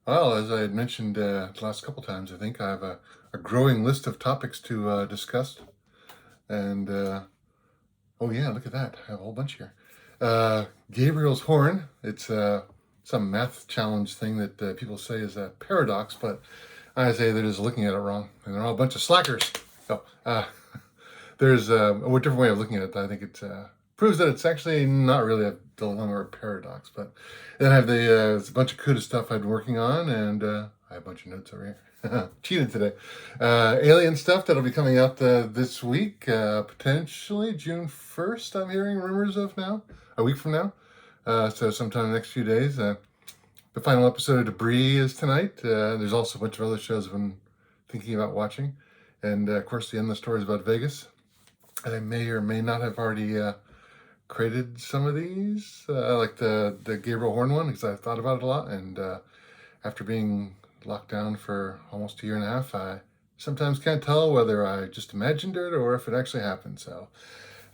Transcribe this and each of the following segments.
Well, as I had mentioned the last couple times, I think I have a growing list of topics to discuss. And oh yeah, look at that! I have a whole bunch here. Gabriel's horn. It's some math challenge thing that people say is a paradox, but I say they're just looking at it wrong, and they're all a bunch of slackers. So there's a different way of looking at it. I think it proves that it's actually not really a dilemma or a paradox. But then I have it's a bunch of CUDA stuff I've been working on, and I have a bunch of notes over here. Cheated today. Alien stuff that'll be coming out this week, potentially June 1st, I'm hearing rumors of now, a week from now. So sometime in the next few days. The final episode of Debris is tonight. There's also a bunch of other shows I've been thinking about watching. And of course, the endless stories about Vegas. And I may or may not have already created some of these, like the Gabriel Horn one, because I thought about it a lot. And after being locked down for almost a year and a half, I sometimes can't tell whether I just imagined it or if it actually happened. So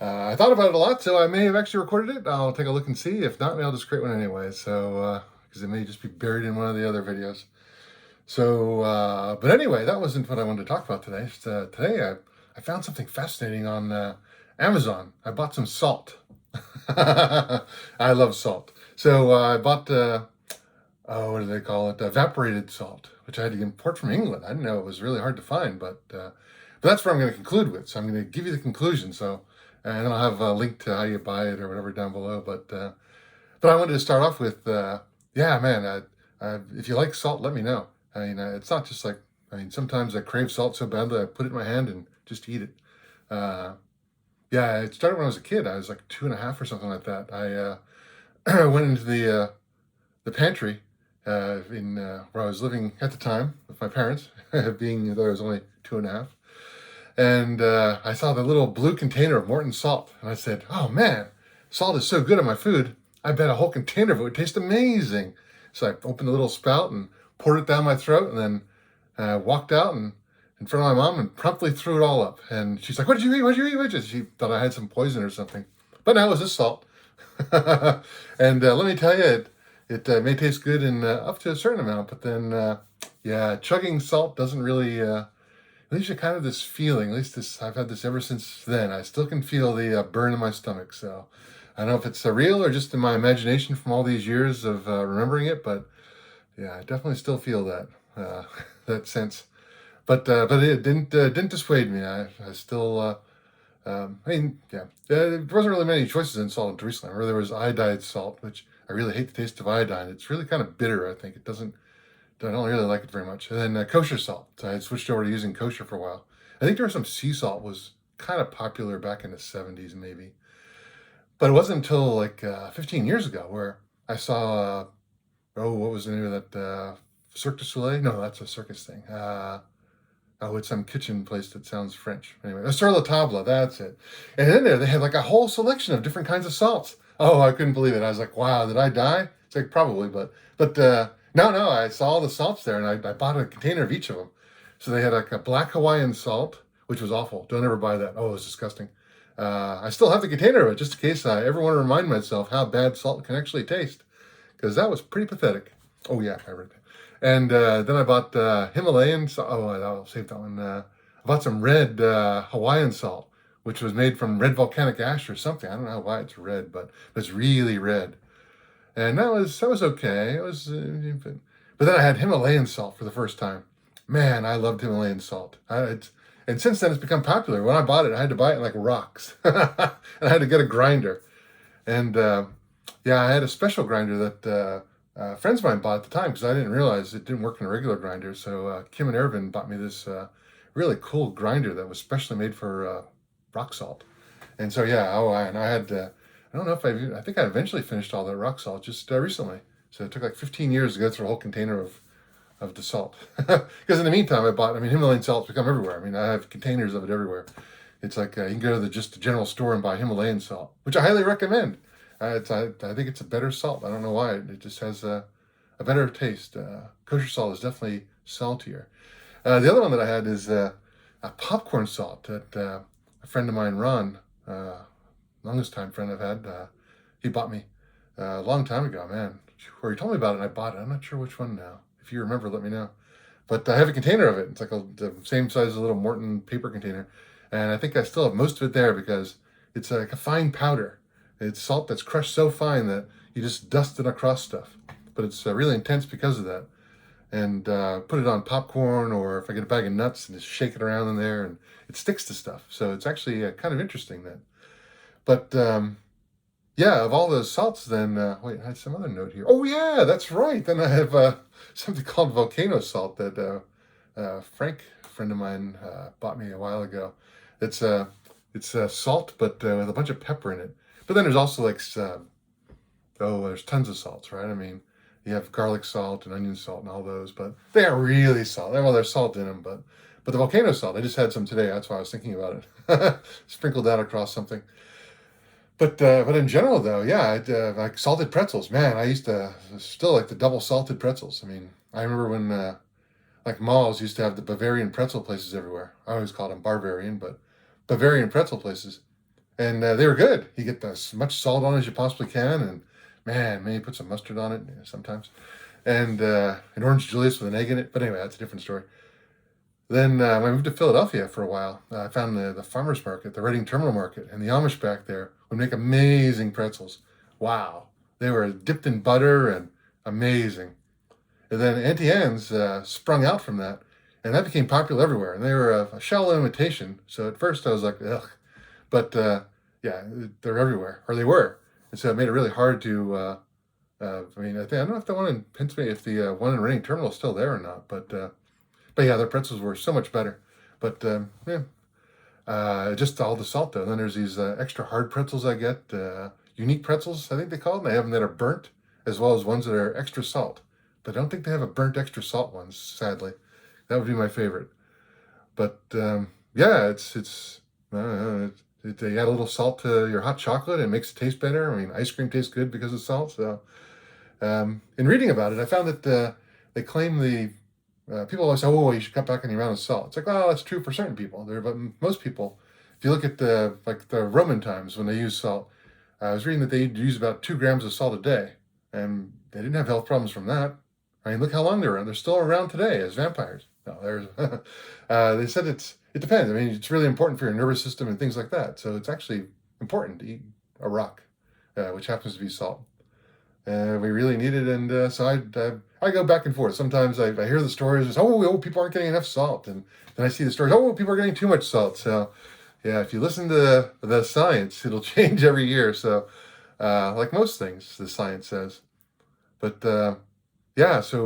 I thought about it a lot, so I may have actually recorded it. I'll take a look and see. If not, I'll just create one anyway. So because it may just be buried in one of the other videos. So, but anyway, that wasn't what I wanted to talk about today. Today, I found something fascinating on Amazon. I bought some salt. I love salt. So I bought, what do they call it? Evaporated salt, which I had to import from England. I didn't know it was really hard to find, but that's what I'm going to conclude with. So I'm going to give you the conclusion. So, and I'll have a link to how you buy it or whatever down below. But I wanted to start off with, yeah, man, if you like salt, let me know. I mean, it's not just like, I mean, sometimes I crave salt so badly I put it in my hand and just eat it. Uh, yeah, it started when I was a kid. I was like 2.5 or something like that. I went into the pantry in where I was living at the time with my parents, being that I was only 2.5. And I saw the little blue container of Morton salt. And I said, oh man, salt is so good on my food. I bet a whole container of it would taste amazing. So I opened the little spout and poured it down my throat and then walked out and in front of my mom and promptly threw it all up. And she's like, what did you eat? What did you eat? She thought I had some poison or something. But no, it was just salt. And let me tell you, it may taste good in up to a certain amount, but then, yeah, chugging salt doesn't really leaves you kind of this feeling. At least this, I've had this ever since then. I still can feel the burn in my stomach. So I don't know if it's real or just in my imagination from all these years of remembering it, but yeah, I definitely still feel that that sense. But it didn't dissuade me. I still I mean, yeah, there wasn't really many choices in salt until recently. I remember there was iodized salt, which I really hate the taste of iodine. It's really kind of bitter. I think it doesn't. I don't really like it very much. And then kosher salt. So I had switched over to using kosher for a while. I think there was some sea salt was kind of popular back in the 70s maybe. But it wasn't until like 15 years ago where I saw, oh, what was the name of that? Cirque du Soleil? No, that's a circus thing. Oh, it's some kitchen place that sounds French. Anyway, Sur la Table, that's it. And in there, they had like a whole selection of different kinds of salts. Oh, I couldn't believe it. I was like, wow, did I die? It's like, probably, but no, I saw all the salts there and I bought a container of each of them. So they had like a black Hawaiian salt, which was awful. Don't ever buy that. Oh, it was disgusting. I still have the container of it just in case I ever want to remind myself how bad salt can actually taste, because that was pretty pathetic. Oh, yeah, I read that. And then I bought Himalayan salt. Oh, I'll save that one. I bought some red Hawaiian salt, which was made from red volcanic ash or something. I don't know why it's red, but it's really red. And that was okay. It was, but then I had Himalayan salt for the first time. Man, I loved Himalayan salt. And since then it's become popular. When I bought it, I had to buy it in like rocks, and I had to get a grinder. And yeah, I had a special grinder that friends of mine bought at the time because I didn't realize it didn't work in a regular grinder. So Kim and Irvin bought me this really cool grinder that was specially made for rock salt. And so yeah, and I had I don't know if I think I eventually finished all that rock salt just recently. So it took like 15 years to go through a whole container of the salt. Because in the meantime, I mean, Himalayan salt's become everywhere. I mean, I have containers of it everywhere. It's like you can go to just the general store and buy Himalayan salt, which I highly recommend. I think it's a better salt. I don't know why. It just has a better taste. Kosher salt is definitely saltier. The other one that I had is a popcorn salt that a friend of mine, Ron, longest time friend I've had, he bought me a long time ago, man. Where he told me about it and I bought it. I'm not sure which one now. If you remember, let me know. But I have a container of it. It's like the same size as a little Morton paper container. And I think I still have most of it there because it's like a fine powder. It's salt that's crushed so fine that you just dust it across stuff. But it's really intense because of that. And put it on popcorn, or if I get a bag of nuts and just shake it around in there, and it sticks to stuff. So it's actually kind of interesting then. But yeah, of all those salts, then wait, I had some other note here. Oh yeah, that's right. Then I have something called volcano salt that Frank, a friend of mine, bought me a while ago. It's salt, but with a bunch of pepper in it. But then there's also like there's tons of salts, right? I mean, you have garlic salt and onion salt and all those, but they are really salt. Well, there's salt in them, but the volcano salt, I just had some today. That's why I was thinking about it. Sprinkled that across something. But in general though, yeah, like salted pretzels. Man, I used to still like the double salted pretzels. I mean, I remember when like malls used to have the Bavarian pretzel places everywhere. I always called them Barbarian, but Bavarian pretzel places, and they were good. You get as much salt on as you possibly can, and man, maybe put some mustard on it sometimes, and an orange Julius with an egg in it. But anyway, that's a different story. Then when I moved to Philadelphia for a while, I found the farmers market, the Reading Terminal Market, and the Amish back there would make amazing pretzels. Wow, they were dipped in butter and amazing. And then Auntie Anne's sprung out from that, and that became popular everywhere. And they were a shallow imitation. So at first I was like, ugh, but yeah, they're everywhere, or they were. And so it made it really hard to. I mean, I don't know if the one in Pennsylvania, if the one in Reading Terminal is still there or not, but yeah, their pretzels were so much better. But yeah, just all the salt though. And then there's these extra hard pretzels I get, unique pretzels, I think they call them. They have them that are burnt, as well as ones that are extra salt. But I don't think they have a burnt extra salt ones, sadly. That would be my favorite. But yeah, they add a little salt to your hot chocolate. It makes it taste better. I mean, ice cream tastes good because of salt. So in reading about it, I found that they claim people always say, "Oh, you should cut back on the amount of salt." It's like, well, that's true for certain people. But most people, if you look at the Roman times when they used salt, I was reading that they use about 2 grams of salt a day, and they didn't have health problems from that. I mean, look how long they're around. They're still around today as vampires. No, there's. They said it depends. I mean, it's really important for your nervous system and things like that. So it's actually important to eat a rock, which happens to be salt. We really need it, and so I go back and forth. Sometimes I hear the stories, oh, people aren't getting enough salt, and then I see the stories, oh, people are getting too much salt. So yeah, if you listen to the science, it'll change every year. So like most things, the science says. But yeah, so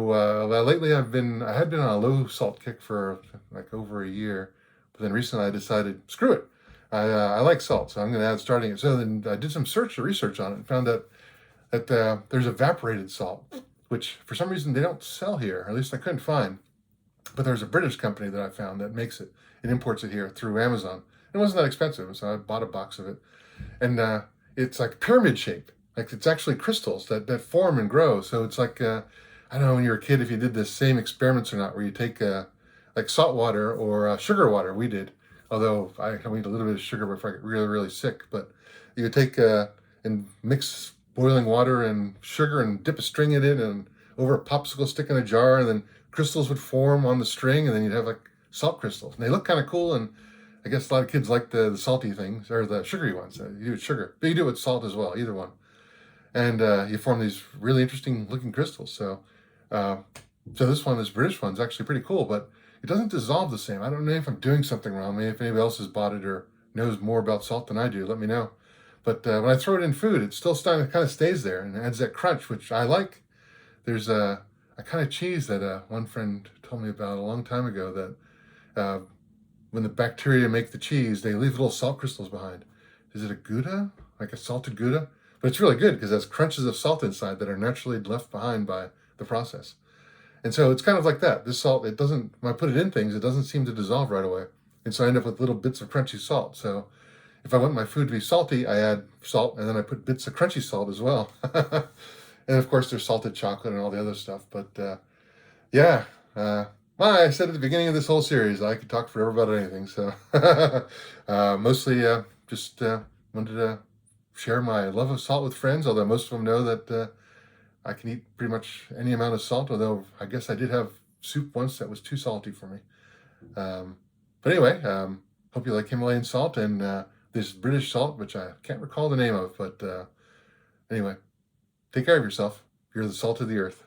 lately I had been on a low salt kick for like over a year, but then recently I decided, screw it, I like salt, so I'm going to add starting it. So then I did some research on it, and found out that there's evaporated salt, which for some reason they don't sell here, or at least I couldn't find. But there's a British company that I found that makes it and imports it here through Amazon. It wasn't that expensive, so I bought a box of it. And it's like pyramid shaped. Like it's actually crystals that form and grow. So it's like, I don't know when you were a kid if you did the same experiments or not, where you take like salt water or sugar water. We did. Although I eat a little bit of sugar before I get really, really sick. But you would take and mix boiling water and sugar and dip a string in it and over a popsicle stick in a jar, and then crystals would form on the string, and then you'd have like salt crystals. And they look kind of cool, and I guess a lot of kids like the salty things, or the sugary ones. You do it with sugar, but you do it with salt as well, either one. And you form these really interesting looking crystals. So this British one, is actually pretty cool, but it doesn't dissolve the same. I don't know if I'm doing something wrong. Maybe if anybody else has bought it or knows more about salt than I do, let me know. But when I throw it in food, it still kind of stays there and adds that crunch, which I like. There's a kind of cheese that one friend told me about a long time ago, that when the bacteria make the cheese, they leave little salt crystals behind. Is it a Gouda? Like a salted Gouda? But it's really good because it has crunches of salt inside that are naturally left behind by the process. And so it's kind of like that. This salt, when I put it in things, it doesn't seem to dissolve right away. And so I end up with little bits of crunchy salt. So if I want my food to be salty, I add salt, and then I put bits of crunchy salt as well. And of course, there's salted chocolate and all the other stuff. But yeah, well, I said at the beginning of this whole series, I could talk forever about anything. So mostly just wanted to share my love of salt with friends, although most of them know that I can eat pretty much any amount of salt, although I guess I did have soup once that was too salty for me. Um, but anyway, hope you like Himalayan salt and this British salt, which I can't recall the name of. But anyway, take care of yourself. You're the salt of the earth.